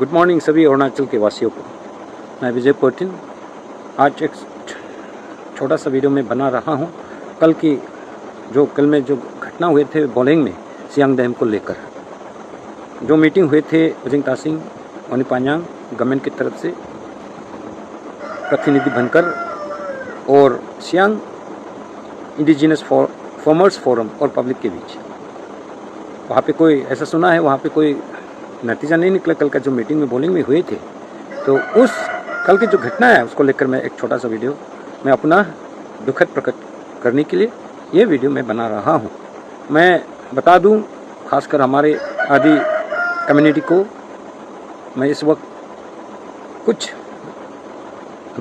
Good morning सभी अरुणाचल के वासियों को। मैं विजय पोर्टिन आज एक छोटा सा वीडियो में बना रहा हूं। कल में जो घटना हुए थे बोलेंग में सियांग डैम को लेकर जो मीटिंग हुए थे ओजिंग तासिंग ओनिपान्यांग गवर्नमेंट की तरफ से प्रतिनिधि बनकर और सियांग इंडिजिनस फार्मर्स फोरम और पब्लिक के बीच वहाँ पे कोई ऐसा सुना है वहाँ पे कोई नतीजा नहीं निकला। कल का जो मीटिंग में बोलिंग में हुए थे तो उस कल की जो घटना है उसको लेकर मैं एक छोटा सा वीडियो मैं अपना दुखद प्रकट करने के लिए ये वीडियो मैं बना रहा हूँ। मैं बता दूँ खासकर हमारे आदि कम्युनिटी को, मैं इस वक्त कुछ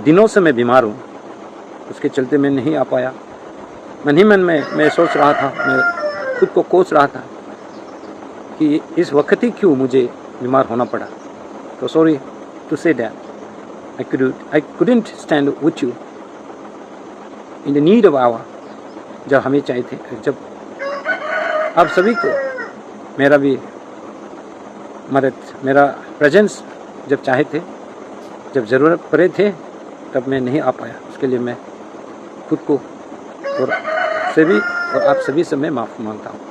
दिनों से मैं बीमार हूँ, उसके चलते मैं नहीं आ पाया। मन ही मन में मैं सोच रहा था, मैं खुद को कोस रहा था कि इस वक्त ही क्यों मुझे बीमार होना पड़ा। तो sorry to say that I couldn't stand with you in the need of hour, जब हमें चाहिए थे, जब आप सभी को मेरा भी मदद, मेरा प्रेजेंस जब चाहे थे, जब ज़रूरत पड़े थे, तब मैं नहीं आ पाया। उसके लिए मैं खुद को और आप सभी से मैं माफ़ी मांगता हूँ।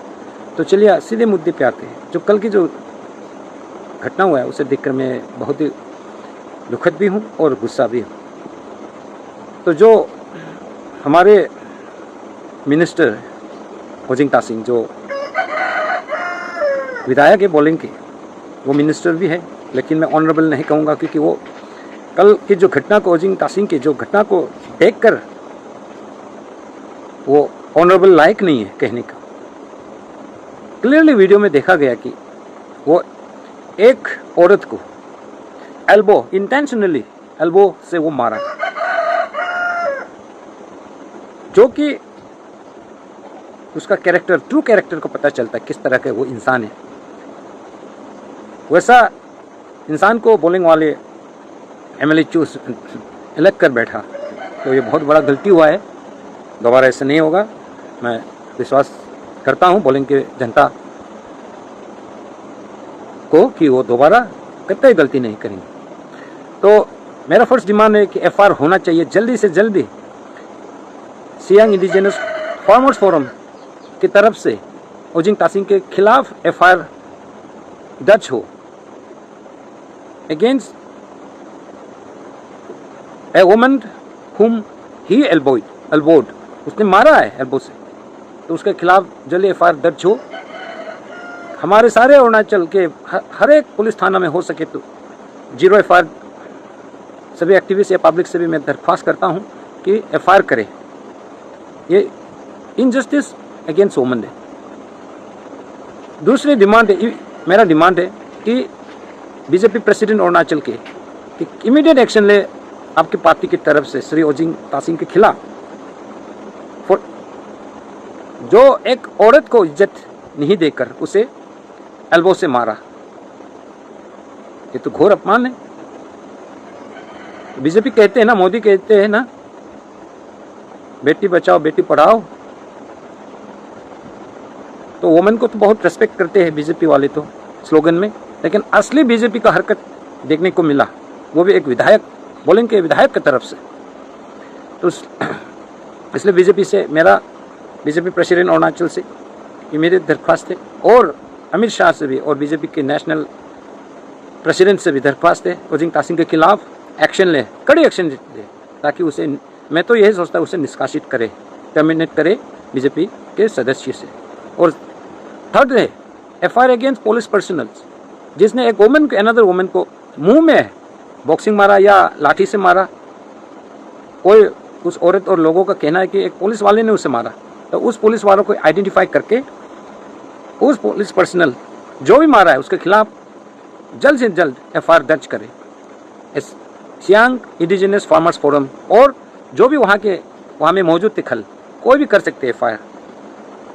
तो चलिए सीधे मुद्दे पे आते हैं। जो कल की जो घटना हुआ है उसे देखकर मैं बहुत ही दुखद भी हूँ और गुस्सा भी हूँ। तो जो हमारे मिनिस्टर ओजिंग तासिंग जो विधायक है बोलिंग के, वो मिनिस्टर भी है, लेकिन मैं ऑनरेबल नहीं कहूँगा क्योंकि वो कल की जो घटना को ओजिंग तासिंग की जो घटना को देखकर वो ऑनरेबल लायक नहीं है कहने का। क्लियरली वीडियो में देखा गया कि वो एक औरत को इंटेंशनली एल्बो से वो मारा, जो कि उसका कैरेक्टर, ट्रू कैरेक्टर को पता चलता है किस तरह के वो इंसान है। वैसा इंसान को बोलिंग वाले एमएलए चूज इलेक्ट कर बैठा, तो ये बहुत बड़ा गलती हुआ है। दोबारा ऐसा नहीं होगा। मैं विश्वास करता हूँ बोलिंग के जनता को कि वो दोबारा कतई गलती नहीं करेंगे। तो मेरा फर्स्ट डिमांड है कि एफआईआर होना चाहिए जल्दी से जल्दी। सियांग इंडिजिनस फार्मर्स फोरम की तरफ से ओजिंग तासिंग के खिलाफ एफआईआर दर्ज हो अगेंस्ट ए वुमन हुम ही एल्बोड, उसने मारा है एल्बो से, तो उसके खिलाफ जल्दी एफआईआर दर्ज हो। हमारे सारे अरुणाचल के हर एक पुलिस थाना में हो सके तो 0 एफआईआर सभी एक्टिविस्ट या पब्लिक से भी मैं दरख्वास्त करता हूं कि एफआईआर करें। ये इनजस्टिस अगेंस्ट वुमन है। दूसरी डिमांड है, मेरा डिमांड है कि बीजेपी प्रेसिडेंट अरुणाचल के कि इमीडिएट एक्शन ले आपकी पार्टी की तरफ से श्री ओजिंग तासिंग के खिलाफ। जो एक औरत को इज्जत नहीं देकर उसे एल्बो से मारा, ये तो घोर अपमान है। बीजेपी कहते हैं ना, मोदी कहते हैं ना, बेटी बचाओ बेटी पढ़ाओ, तो वुमेन को तो बहुत रेस्पेक्ट करते हैं बीजेपी वाले तो स्लोगन में, लेकिन असली बीजेपी का हरकत देखने को मिला, वो भी एक विधायक, बोलिंग के विधायक की तरफ से। तो इसलिए बीजेपी से मेरा, बीजेपी प्रेसिडेंट अरुणाचल से इमीडिएट दरख्वास्त है, और अमित शाह से भी और बीजेपी के नेशनल प्रेसिडेंट से भी दरख्वास्त है ओजिंग तासिंग के खिलाफ एक्शन ले, कड़ी एक्शन ले, ताकि उसे, मैं तो यही सोचता हूँ, उसे निष्कासित करे, टर्मिनेट करे बीजेपी के सदस्य से। और थर्ड है एफआईआर अगेंस्ट पुलिस पर्सनल्स, जिसने एक वुमन को, अनदर वुमन को मुंह में बॉक्सिंग मारा या लाठी से मारा। कोई उस औरत और लोगों का कहना है कि एक पुलिस वाले ने उसे मारा, तो उस पुलिस वालों को आइडेंटिफाई करके उस पुलिस पर्सनल जो भी मारा है उसके खिलाफ जल्द से जल्द एफआईआर दर्ज करे। सियांग इंडिजिनस फार्मर्स फोरम और जो भी वहाँ में मौजूद थे खल, कोई भी कर सकते हैं एफआईआर।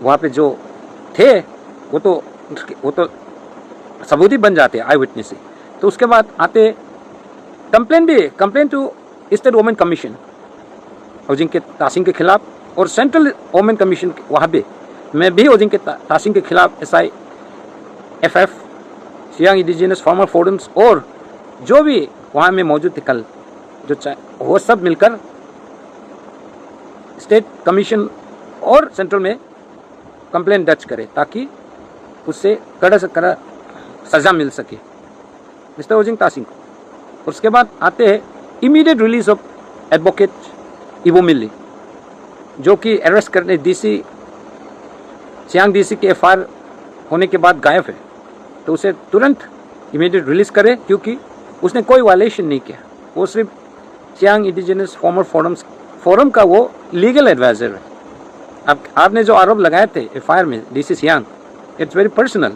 वहाँ पे जो थे वो तो सबूत ही बन जाते, आई विटनेस से। तो उसके बाद आते complain to state women commission ओजिंग के तासिंग के खिलाफ, और सेंट्रल वुमेन कमीशन वहाँ पे मैं भी ओजिंग के तासिंग के खिलाफ SIFF Siang indigenous farmer forums और जो भी वहाँ में मौजूद थे कल, जो वो सब मिलकर स्टेट कमीशन और सेंट्रल में कंप्लेंट दर्ज करे ताकि उससे कड़ा से कड़ा सज़ा मिल सके मिस्टर ओजिंग तासिंग को। और उसके बाद आते हैं immediate release of advocate Ivo मिली, जो कि अरेस्ट करने डीसी सियांग डीसी के एफआईआर होने के बाद गायब है, तो उसे तुरंत इमीडिएट रिलीज करे क्योंकि उसने कोई वायलेशन नहीं किया। वो सिर्फ सियांग इंडिजिनस फॉर्मर फोरम का वो लीगल एडवाइजर है। अब आपने जो आरोप लगाए थे एफआईआर में DC Siang, it's very personal.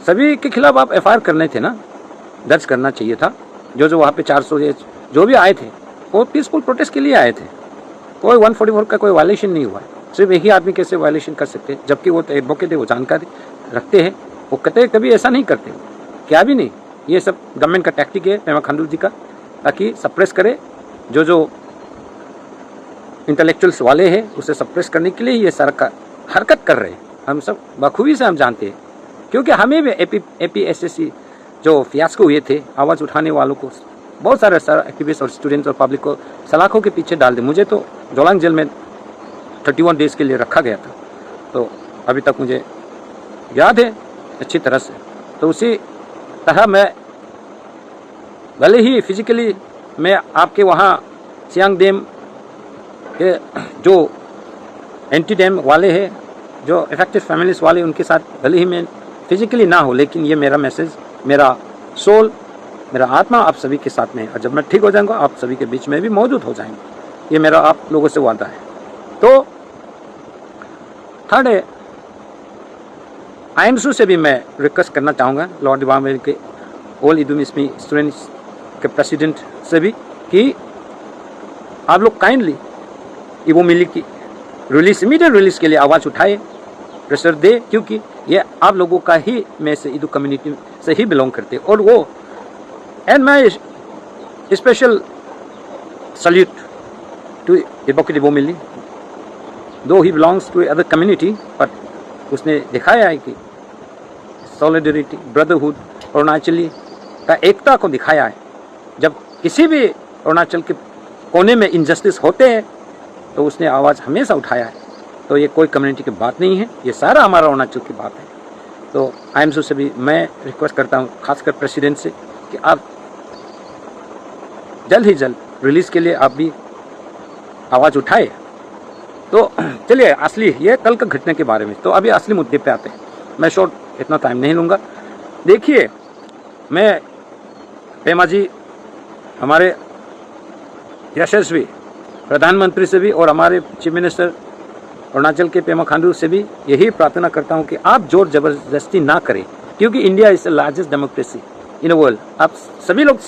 सभी के खिलाफ आप एफआईआर करने थे ना, दर्ज करना चाहिए था। जो वहाँ पे 400 जो भी आए थे वो पीसफुल प्रोटेस्ट के लिए आए थे, कोई 144 का कोई वायलेशन नहीं हुआ। सिर्फ एक ही आदमी कैसे वायलेशन कर सकते हैं, जबकि वो एडवोकेट है, वो जानकारी रखते हैं, वो कभी ऐसा नहीं करते, क्या भी नहीं। ये सब गवर्नमेंट का टैक्टिक है पेमा खांडू जी का, ताकि सप्रेस करे जो इंटेलेक्चुअल्स वाले हैं, उसे सप्रेस करने के लिए ये सरकार हरकत कर रहे हैं। हम सब बखूबी से हम जानते हैं, क्योंकि हमें भी एपीएसएससी जो फियास्को हुए थे, आवाज़ उठाने वालों को बहुत सारे एक्टिविस्ट और स्टूडेंट्स और पब्लिक को सलाखों के पीछे डाल दे। मुझे तो जोलांग जेल में 31 डेज़ के लिए रखा गया था, तो अभी तक मुझे याद है अच्छी तरह से। तो उसी तरह मैं भले ही फिजिकली मैं आपके वहाँ सियांग डैम के जो एंटी डैम वाले हैं, जो अफेक्टेड फैमिलीज वाले, उनके साथ भले ही मैं फिजिकली ना हो, लेकिन ये मेरा मैसेज, मेरा सोल, मेरा आत्मा आप सभी के साथ में है। और जब मैं ठीक हो जाऊंगा आप सभी के बीच में भी मौजूद हो जाएंगे, ये मेरा आप लोगों से वादा है। तो थर्ड है, आईएमसू से भी मैं रिक्वेस्ट करना चाहूँगा, लॉर्ड डिपार्टमेंट के ऑल इदुमिस्मी स्टूडेंट्स के प्रेसिडेंट से भी, कि आप लोग काइंडली इवो मिली की इमीडिएट रिलीज के लिए आवाज़ उठाए, प्रेशर दे, क्योंकि ये आप लोगों का ही में से इदू कम्युनिटी से ही बिलोंग करते। और वो and my special salute to advocate Ivo Mili, दो ही belongs to other community, but उसने दिखाया है कि सॉलिडरिटी, ब्रदरहुड, अरुणाचली का एकता को दिखाया है। जब किसी भी अरुणाचल के कोने में इनजस्टिस होते हैं तो उसने आवाज़ हमेशा उठाया है। तो ये कोई कम्युनिटी की बात नहीं है, ये सारा हमारा अरुणाचल की बात है। तो आईएमसू से भी मैं रिक्वेस्ट करता हूँ, खासकर प्रेसिडेंट से, कि आप जल्द ही जल्द रिलीज़ के लिए आप भी आवाज़ उठाए। तो चलिए असली, ये कल का घटने के बारे में, तो अभी असली मुद्दे पे आते हैं। मैं शॉर्ट इतना टाइम नहीं लूँगा। देखिए, मैं पेमा जी, हमारे यशस्वी प्रधानमंत्री से भी और हमारे चीफ मिनिस्टर अरुणाचल के पेमा खांडू से भी यही प्रार्थना करता हूँ कि आप जोर जबरदस्ती ना करें, क्योंकि India is the largest democracy in the world. आप सभी लोग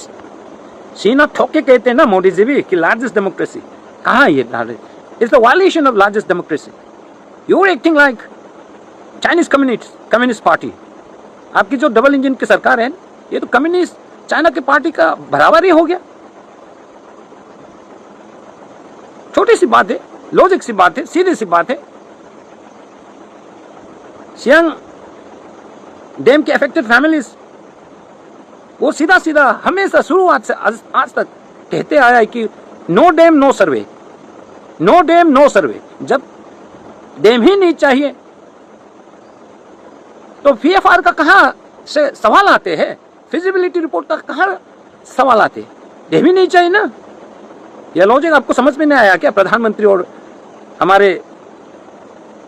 सीना ठोक के कहते हैं ना मोदी जी भी कि लार्जेस्ट डेमोक्रेसी, कहाँ ये largest? It's the violation of largest democracy. You are acting like Chinese Communist Party. आपकी जो डबल इंजन की सरकार है, ये तो कम्युनिस्ट चाइना की पार्टी का बराबर ही हो गया। छोटी सी बात है, लॉजिक सी बात है, सीधी सी बात है। सियांग डैम के अफेक्टेड फैमिलीज, वो सीधा सीधा हमेशा शुरुआत से आज तक कहते आया है कि नो डैम नो सर्वे, नो डैम नो सर्वे। जब डैम ही नहीं चाहिए तो पीएफआर का कहां से सवाल आते हैं, फिजिबिलिटी रिपोर्ट का कहां सवाल आते हैं? डैम ही नहीं चाहिए ना। यह लॉजिक आपको समझ में नहीं आया क्या? प्रधानमंत्री और हमारे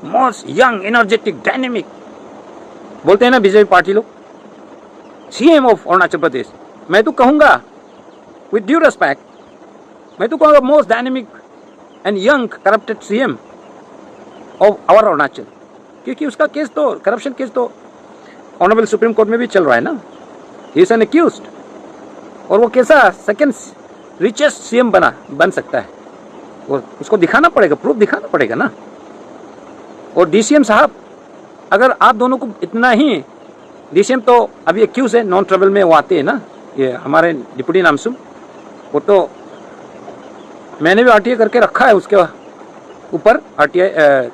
मोस्ट यंग एनर्जेटिक डायनेमिक बोलते हैं ना बीजेपी पार्टी लोग, सीएम ऑफ अरुणाचल प्रदेश, मैं तो कहूंगा विद ड्यू रेस्पेक्ट, मैं तो कहूंगा most dynamic and young corrupted CM of our Arunachal, क्योंकि उसका केस तो, करप्शन केस तो ऑनरेबल सुप्रीम कोर्ट में भी चल रहा है ना। ही इज एन एक्यूज्ड, और वो कैसा सेकंड रिचेस्ट सीएम बन सकता है, और उसको दिखाना पड़ेगा, प्रूफ दिखाना पड़ेगा ना। और डीसीएम साहब, अगर आप दोनों को इतना ही, डीसीएम तो अभी एक्यूज है, नॉन ट्रबल में वो आते हैं ना, ये हमारे डिप्टी नामसुम, वो तो मैंने भी आरटीआई करके रखा है उसके ऊपर, आरटीआई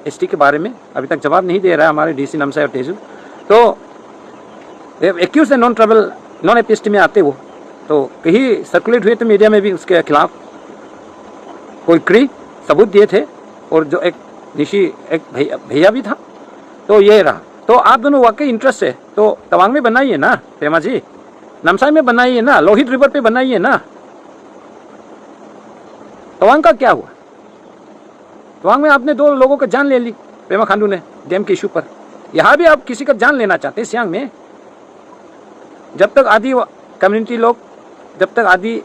एसटी के बारे में अभी तक जवाब नहीं दे रहा है हमारे डीसी नामसा और तेजू। तो एक्यूज है नॉन ट्रबल नॉन एथिस्ट में आते वो, तो कहीं सर्कुलेट हुए थे मीडिया में भी उसके खिलाफ कोई सबूत दिए थे, और जो एक निशी एक भैया भी था। तो ये रहा। तो आप दोनों वाकई इंटरेस्ट है तो तवांग में बनाइए ना पेमा जी, नामसाई में बनाइए ना, लोहित रिवर पे बनाइए ना। तवांग का क्या हुआ? तवांग में आपने 2 लोगों का जान ले ली पेमा खांडू ने डैम के इशू पर। यहां भी आप किसी का जान लेना चाहते हैं सियांग में? जब तक आदि कम्युनिटी लोग, जब तक आदि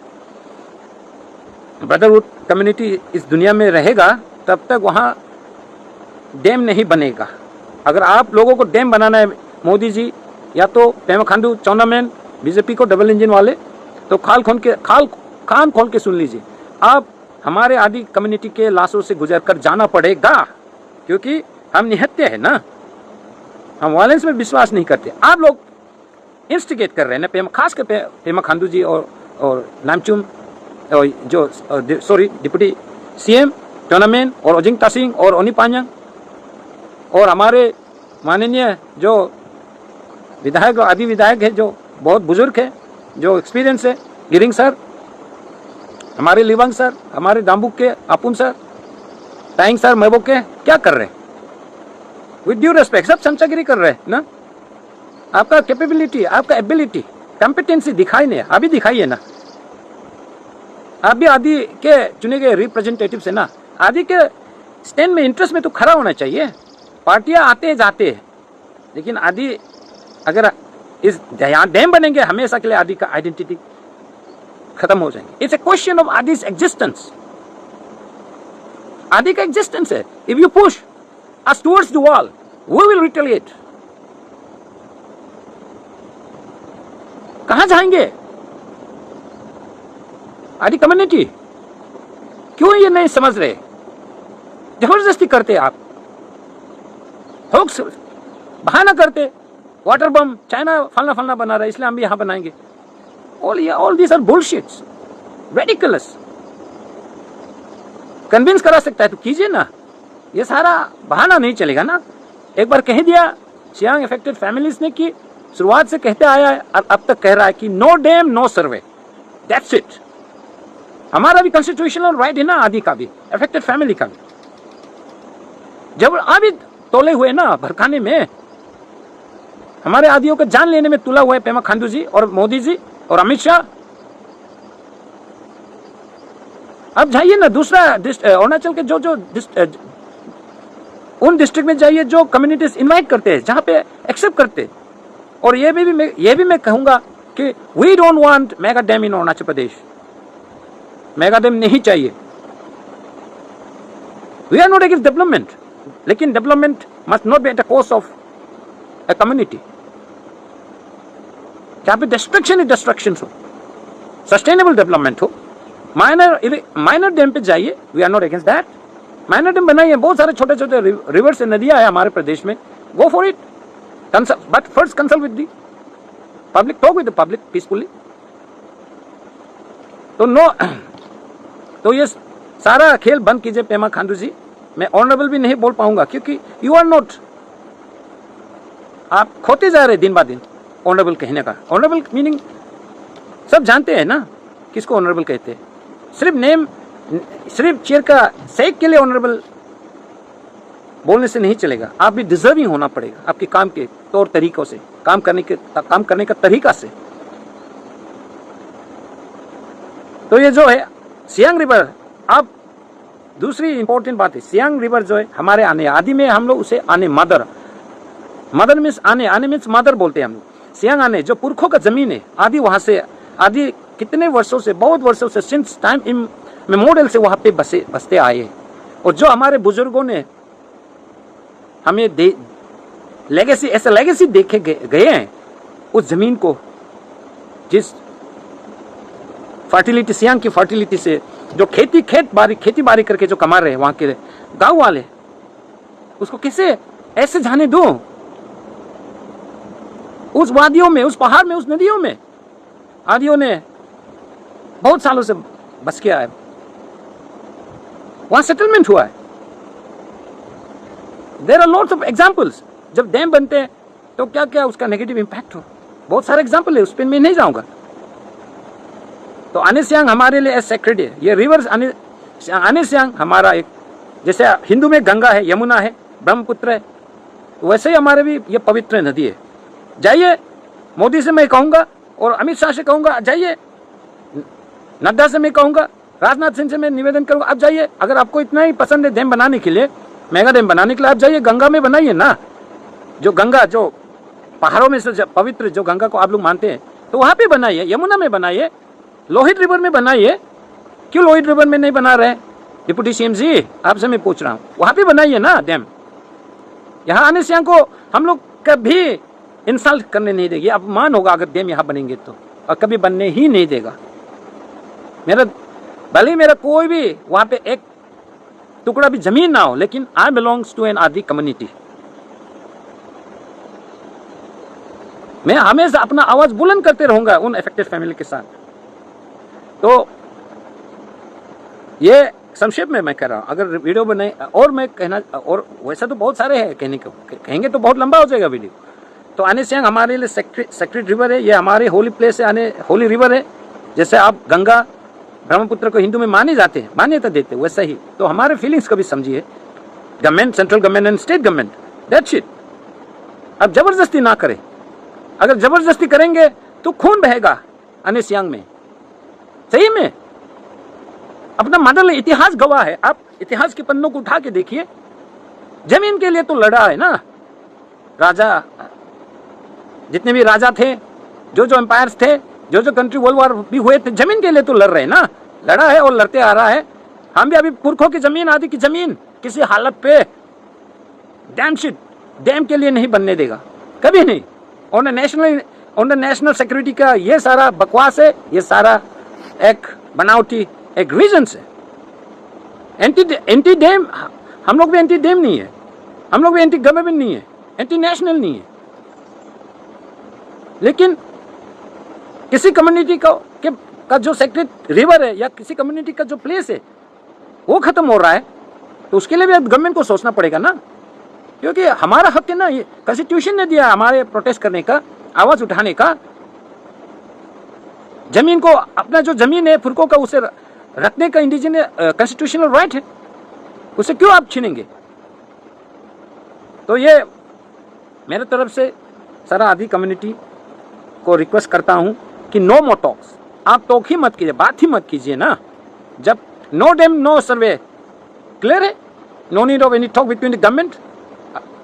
ब्रदरहुड कम्युनिटी इस दुनिया में रहेगा, तब तक वहां डैम नहीं बनेगा। अगर आप लोगों को डैम बनाना है मोदी जी, या तो पेमा खांडू चौनामैन बीजेपी को डबल इंजन वाले, तो कान खोल के सुन लीजिए। आप हमारे आदि कम्युनिटी के लाशों से गुजर कर जाना पड़ेगा, क्योंकि हम निहत्थे हैं ना, हम वायलेंस में विश्वास नहीं करते। आप लोग इंस्टिगेट कर रहे हैं ना, खासकर पेमा खांडू जी और नामचुम, जो डिप्टी सीएम चौनामैन और ओजिंग तासिंग और ओनी पांजंग, और हमारे माननीय जो विधायक, आदि विधायक है जो बहुत बुजुर्ग है, जो एक्सपीरियंस है, गिरिंग सर, हमारे लिवांग सर, हमारे दाम्बुक के आपुन सर, टाइंग सर, महबूब के, क्या कर रहे हैं? विद ड्यू रेस्पेक्ट सब चमचागिरी कर रहे हैं ना। आपका कैपेबिलिटी, आपका एबिलिटी, कॉम्पिटेंसी दिखाई नहीं, अभी दिखाइए ना। आप भी आदि के चुने गए रिप्रेजेंटेटिव है ना, आदि के स्टैंड में, इंटरेस्ट में तो खड़ा होना चाहिए। पार्टियां आते जाते हैं, लेकिन आदि अगर इस यहाँ डैम बनेंगे, हमेशा के लिए आदि का आइडेंटिटी खत्म हो जाएंगे। इट्स ए क्वेश्चन ऑफ आदि's एग्जिस्टेंस। आदि का एग्जिस्टेंस है। If you push us towards the wall, we will retaliate. कहां जाएंगे आदि कम्युनिटी? क्यों ये नहीं समझ रहे? जबरदस्ती करते आप, होक्स बहाना करते, वाटर बम चाइना फलना बना रहा है इसलिए हम भी यहां बनाएंगे। All these are bullshits, ridiculous. Convince करा सकता है तो कीजिए ना, ये सारा बहाना नहीं चलेगा ना। एक बार कह दिया सियांग अफेक्टेड फैमिलीज ने, कि शुरुआत से कहते आया है और अब तक कह रहा है कि no dam no survey, that's it. हमारा भी कॉन्स्टिट्यूशनल राइट है ना, आदि का भी, अफेक्टेड फैमिली का भी। जब अभी तोले हुए ना भरखाने में, हमारे आदियों को जान लेने में तुला हुआ है पेमा खांडू जी और मोदी जी और अमित शाह। अब जाइए ना दूसरा अरुणाचल के जो उन डिस्ट्रिक्ट में जाइए जो कम्युनिटीज इनवाइट करते हैं, जहां पे एक्सेप्ट करते हैं। और ये भी मैं कहूंगा कि we don't want mega dam in Arunachal Pradesh. Mega dam नहीं चाहिए। We are not against development, लेकिन development must not be at the cost of a community. जहां पे डिस्ट्रक्शन ही डिस्ट्रक्शन हो, सस्टेनेबल डेवलपमेंट हो। माइनर डैम पे जाइए, we are not against that. Minor dam बनाइए, बहुत सारे छोटे छोटे रिवर से नदियां है हमारे प्रदेश में, go for it, but first consult with the public, talk with the public peacefully. तो ये सारा खेल बंद कीजिए पेमा खांडू जी। मैं ऑनरेबल भी नहीं बोल पाऊंगा, क्योंकि यू आर नॉट, आप खोते जा रहे दिन बा दिन ऑनरेबल कहने का। ऑनरेबल मीनिंग सब जानते हैं ना किसको ऑनरेबल कहते हैं। सिर्फ चेयर का सेक के लिए ऑनरेबल बोलने से नहीं चलेगा। आप भी डिजर्विंग होना पड़ेगा आपके काम के तौर तरीकों से, काम करने का तरीका से। तो ये जो है सियांग रिवर, अब दूसरी इंपॉर्टेंट बात है, सियांग रिवर जो है हमारे आने, आदि में हम लोग उसे आने मदर मीन्स आने मीन्स मदर बोलते हैं हम लोग। सियांग आने जो पुरखों का जमीन है, आदि वहां से, आदि कितने वर्षों से, बहुत वर्षों से, सिंस टाइम इन मेमोरियल से वहां पे बसते आए। और जो हमारे बुजुर्गों ने हमें लेगेसी, ऐसा लेगेसी देखे गए हैं उस जमीन को, जिस फर्टिलिटी, सियांग की फर्टिलिटी से जो खेती बाड़ी करके जो कमा रहे हैं वहां के गांव वाले, उसको कैसे ऐसे जाने दो? उस वादियों में, उस पहाड़ में, उस नदियों में आदियों ने बहुत सालों से बस किया है, वहां सेटलमेंट हुआ है। There are lots of examples. जब डैम बनते हैं तो क्या क्या उसका नेगेटिव इंपैक्ट हो, बहुत सारे एग्जाम्पल है, उस पर मैं नहीं जाऊंगा। तो आने सियांग हमारे लिए सेक्रेड है। ये रिवर्स आने सियांग हमारा एक, जैसे हिंदू में गंगा है, यमुना है, ब्रह्मपुत्र है, वैसे ही हमारे भी ये पवित्र नदी है। जाइए, मोदी से मैं कहूँगा और अमित शाह से कहूँगा, जाइए, नड्डा से मैं कहूँगा, राजनाथ सिंह से मैं निवेदन करूँगा, आप जाइए। अगर आपको इतना ही पसंद है डैम बनाने के लिए, मेगा डैम बनाने के लिए, आप जाइए गंगा में बनाइए ना। जो गंगा, जो पहाड़ों में से पवित्र जो गंगा को आप लोग मानते हैं, तो वहाँ पे बनाइए, यमुना में बनाइए, लोहित रिवर में बनाइए। क्यों लोहित रिवर में नहीं बना रहे? डिप्टी सीएम जी, आपसे मैं पूछ रहा हूँ, वहाँ पे बनाइए ना डैम। यहाँ आने सियांग को हम लोग कभी इंसल्ट करने नहीं देंगे, अपमान होगा अगर डैम यहाँ बनेंगे तो, और कभी बनने ही नहीं देगा। मेरा भले ही मेरा कोई भी वहाँ पे एक टुकड़ा भी जमीन ना हो, लेकिन आई बिलोंग्स टू एन आदि कम्युनिटी। मैं हमेशा अपना आवाज बुलंद करते रहूंगा उन अफेक्टेड फैमिली के साथ। तो ये संक्षेप में मैं कह रहा हूं, अगर वीडियो बनाए और मैं कहना, और वैसा तो बहुत सारे हैं कहने को, कहेंगे तो बहुत लंबा हो जाएगा वीडियो। तो आने सियांग हमारे लिए सेक्रेड रिवर है, ये हमारे होली प्लेस है, आने होली रिवर है। जैसे आप गंगा ब्रह्मपुत्र को हिंदू में माने जाते हैं, मान्यता देते हैं, वैसा ही तो हमारे फीलिंग्स को भी समझिए। Government, central government and state government, that's it. अब जबरदस्ती ना करें, अगर जबरदस्ती करेंगे तो खून बहेगा आने सियांग में, सही में। अपना मॉडल इतिहास गवाह है, आप इतिहास के पन्नों को उठा के देखिए। जमीन के लिए तो लड़ा है ना राजा, जितने भी राजा थे, जो एम्पायर्स थे, जो कंट्री वर्ल्ड वॉर भी हुए थे, जमीन के लिए तो लड़ रहे हैं ना, लड़ा है और लड़ते आ रहा है। हम भी अभी पुरखों की जमीन, आदि की जमीन किसी हालत पे डैम के लिए नहीं बनने देगा, कभी नहीं। ऑन द नेशनल सिक्योरिटी का ये सारा बकवास है, ये सारा एक बनावटी एक रीजन है। एंटी डैम, हम लोग भी एंटी डैम नहीं है, हम लोग भी एंटी गवर्नमेंट नहीं है, एंटी नेशनल नहीं है, लेकिन किसी कम्युनिटी का जो सेक्रेट रिवर है या किसी कम्युनिटी का जो प्लेस है वो खत्म हो रहा है, तो उसके लिए भी गवर्नमेंट को सोचना पड़ेगा ना, क्योंकि हमारा हक है ना, ये कॉन्स्टिट्यूशन ने दिया हमारे प्रोटेस्ट करने का, आवाज उठाने का। जमीन को, अपना जो जमीन है फुरकों का, उसे रखने का इंडिजिनस कॉन्स्टिट्यूशनल राइट है, उसे क्यों आप छीनेंगे? तो ये मेरे तरफ से सारा आदि कम्युनिटी को रिक्वेस्ट करता हूं कि नो मोर टॉक्स, आप टॉक ही मत कीजिए, बात ही मत कीजिए ना। जब no dam no survey clear है, no need of any talk between the government.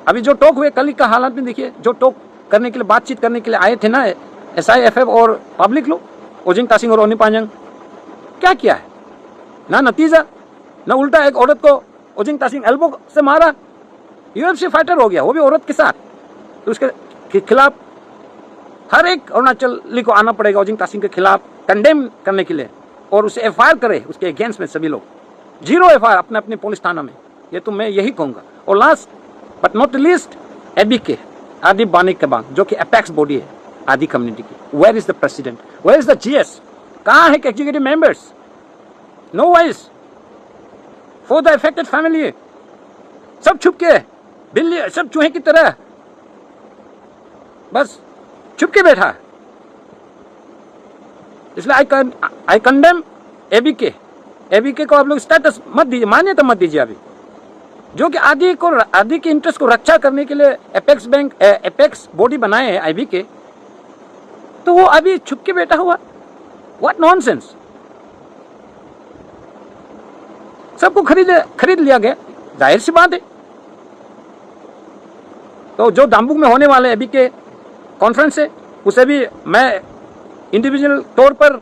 अभी जो टॉक हुए कल का हालात में देखिए, जो टॉक करने के लिए, बातचीत करने के लिए आए थे ना SIFF और पब्लिक लोग, ओजिंग तासिंग और ओनी पांजंग, क्या किया है? ना नतीजा, ना उल्टा एक औरत को ओजिंग तासिंग एल्बो से मारा, UFC फाइटर हो गया, वो भी औरत के साथ। तो उसके खिलाफ हर एक अरुणाचली को आना पड़ेगा ओजिंग तासिंग के खिलाफ कंडेम करने के लिए, और उसे FIR करे उसके अगेंस्ट में सभी लोग। 0 FIR अपने अपने पुलिस थाना में, ये तो मैं यही कहूंगा। और last but not least, ABK आदि बानी केबांग, जो कि अपेक्स बॉडी है आदि कम्युनिटी की। Where is the president, where is the GS, कहाँ है executive members? No voice for the affected family. सब छुप के, बिल्ली सब चूहे की तरह बस छुप के बैठा है। इसलिए आई कंडेम ABK को आप लोग स्टेटस मत दीजिए, मान्यता मत दीजिए अभी, जो कि आदि के इंटरेस्ट को रक्षा करने के लिए एपेक्स बॉडी बनाए हैं IBK, तो वो अभी छुप के बैठा हुआ। What nonsense. सबको खरीद लिया गया, जाहिर सी बात है। तो जो दाम्बुक में होने वाले ABK कॉन्फ्रेंस है, उसे भी मैं इंडिविजुअल तौर पर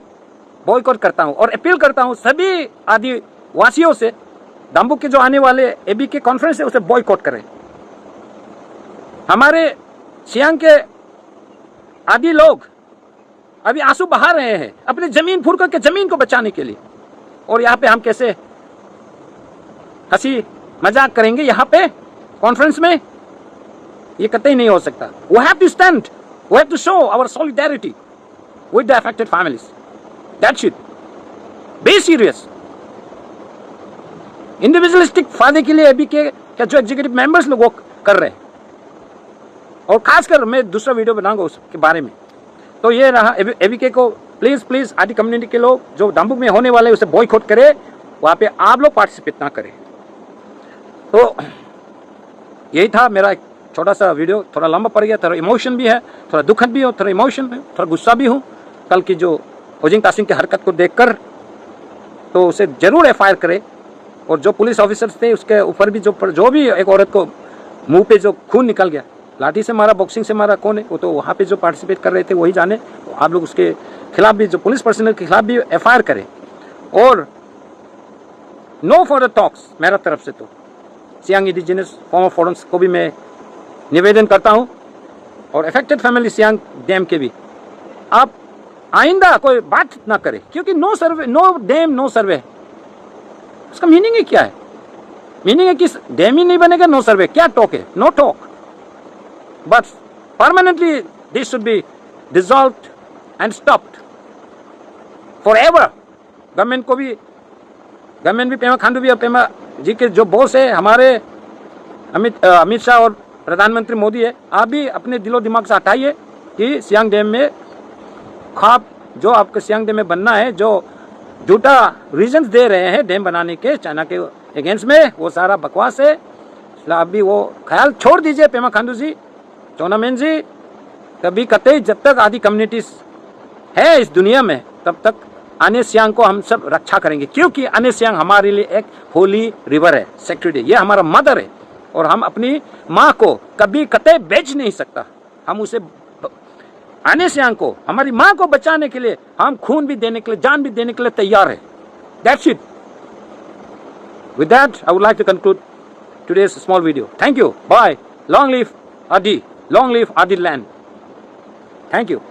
बॉयकॉट करता हूं और अपील करता हूं सभी आदिवासियों से, दाम्बुक के जो आने वाले ABK कॉन्फ्रेंस है उसे बॉयकॉट करें। हमारे सियांग के आदि लोग अभी आंसू बहा रहे हैं अपनी जमीन फुरकों के जमीन को बचाने के लिए, और यहाँ पे हम कैसे हंसी मजाक करेंगे यहाँ पे कॉन्फ्रेंस में? ये कतई नहीं हो सकता। We have to stand, we have to show our solidarity with the affected families. That's it. Be serious. Individualistic फायदे के लिए ABK का जो एग्जीक्यूटिव मेंबर्स लोग वो कर रहे हैं, और खासकर मैं दूसरा वीडियो बनाऊंगा उसके बारे में। तो ये रहा एवीके को प्लीज आदि कम्युनिटी के लोग जो दाम्बुक में होने वाले उसे बॉयकॉट करे, वहाँ पे आप लोग पार्टिसिपेट ना करें। तो यही था मेरा एक छोटा सा वीडियो, थोड़ा लंबा पड़ गया, थोड़ा इमोशन भी है, थोड़ा दुखद भी हो, थोड़ा इमोशन है, थोड़ा गुस्सा भी हूँ कल की जो ओजिंग तासिंग की हरकत को देखकर। तो उसे जरूर FIR करे, और जो पुलिस ऑफिसर्स थे उसके ऊपर भी जो भी एक औरत को मुंह पे जो खून निकल गया, लाठी से मारा, बॉक्सिंग से मारा, कौन है वो तो वहाँ पे जो पार्टिसिपेट कर रहे थे वही जाने। तो आप लोग उसके खिलाफ भी, जो पुलिस पर्सनल के खिलाफ भी FIR करें, और नो फॉर द टॉक्स मेरा तरफ से। तो सियांग इंडिजिनस फॉर्मर फोरम्स को भी मैं निवेदन करता हूँ, और अफेक्टेड फैमिली सियांग डैम के भी, आप आइंदा कोई बात ना करें, क्योंकि नो सर्वे, नो डैम नो सर्वे, उसका मीनिंग ही क्या है? मीनिंग है कि डैम ही नहीं बनेगा, नो सर्वे, क्या टॉक है? No talk, but permanently this should be dissolved and stopped forever. Government भी पेमा खांडू भी, और पेमा जी के जो बॉस है हमारे अमित शाह और प्रधानमंत्री मोदी है, आप भी अपने दिलो दिमाग से हटाइए कि सियांग डैम में ख्वाब जो आपके सियांग डैम में बनना है, जो झूठा रीजंस दे रहे हैं डैम बनाने के चाइना के अगेंस्ट में, वो सारा बकवास है। आप भी वो ख्याल छोड़ दीजिए पेमा खांडू जी, चौनामेन जी। कभी कतई जब तक आदि कम्युनिटीज है इस दुनिया में, तब तक अने सियांग को हम सब रक्षा करेंगे, क्योंकि अने सियांग हमारे लिए एक होली रिवर है, सेक्रेड है, ये हमारा मदर है, और हम अपनी माँ को कभी कतई बेच नहीं सकता। हम उसे अने सियांग को, हमारी माँ को बचाने के लिए हम खून भी देने के लिए, जान भी देने के लिए तैयार है। That's it. With that, I would like to conclude today's small video. Thank you. Bye. Long live Adi. Long live Adi land. Thank you.